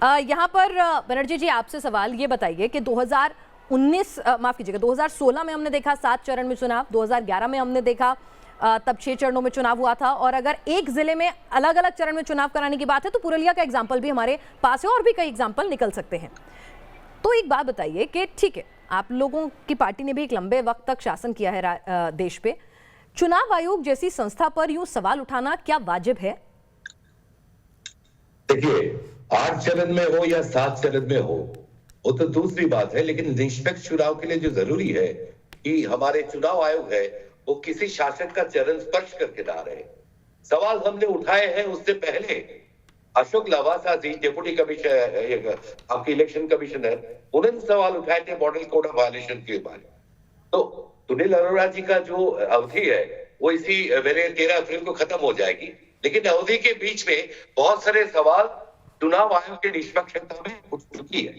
यहाँ पर बनर्जी जी आपसे सवाल ये बताइए कि 2019 माफ कीजिएगा 2016 में हमने देखा 7 चरण में चुनाव, 2011 में हमने देखा तब 6 चरणों में चुनाव हुआ था, और अगर एक जिले में अलग अलग चरण में चुनाव कराने की बात है तो पुरुलिया का एग्जाम्पल भी हमारे पास है और भी कई एग्जाम्पल निकल सकते हैं। तो एक बात बताइए कि ठीक है, आप लोगों की पार्टी ने भी एक लंबे वक्त तक शासन किया है देश पे, चुनाव आयोग जैसी संस्था पर यूं सवाल उठाना क्या वाजिब है? देखिए, 8 चरण में हो या 7 चरण में हो वो तो दूसरी बात है, लेकिन निष्पक्ष चुनाव के लिए जो जरूरी है कि हमारे चुनाव आयोग है वो किसी शासक का चरण स्पर्श करके ना रहे। सवाल हमने उठाए हैं उससे पहले अशोक लवासा जी डेप्यूटी कमिश्नर आपके इलेक्शन कमिश्नर, उन्होंने सवाल उठाए थे मॉडल कोड ऑफ वायलेशन के बारे में। तो सुनील अरोड़ा जी का जो अवधि है वो इसी मेरे 13 अप्रैल को खत्म हो जाएगी, लेकिन अवधि के बीच में बहुत सारे सवाल चुनाव आयोग की निष्पक्षता में उठ चुकी है।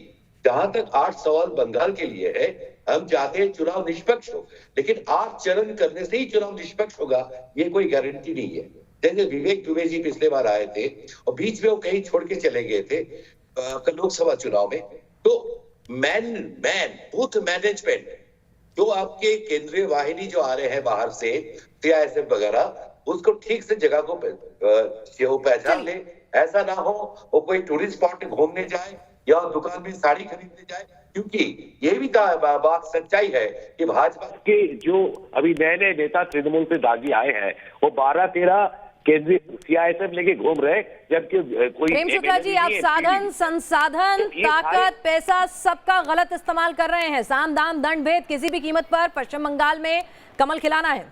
जहां तक 8 सवाल बंगाल के लिए है, हम चाहते हैं चुनाव निष्पक्ष हो, लेकिन 8 चरण करने से ही चुनाव निष्पक्ष होगा ये कोई गारंटी नहीं है। जैसे विवेक दुबे जी पिछले बार आए थे और बीच में वो कहीं छोड़ के चले गए थे लोकसभा चुनाव में, तो बूथ मैनेजमेंट जो आपके केंद्रीय वाहिनी जो आ रहे हैं बाहर से सीआईएसएफ वगैरह, उसको ठीक से जगह को पहचान ले। ऐसा ना हो वो कोई टूरिस्ट स्पॉट घूमने जाए या दुकान में साड़ी खरीदने जाए, क्योंकि ये भी बात सच्चाई है कि भाजपा के जो अभी नए नए नेता तृणमूल से दागी आए हैं वो 12-13 केंद्रीय सीआईएसएफ लेके घूम रहे, जबकि कोई प्रेम शुक्ला जी आप साधन संसाधन ताकत पैसा सबका गलत इस्तेमाल कर रहे हैं। साम दाम दंड भेद किसी भी कीमत पर पश्चिम बंगाल में कमल खिलाना है।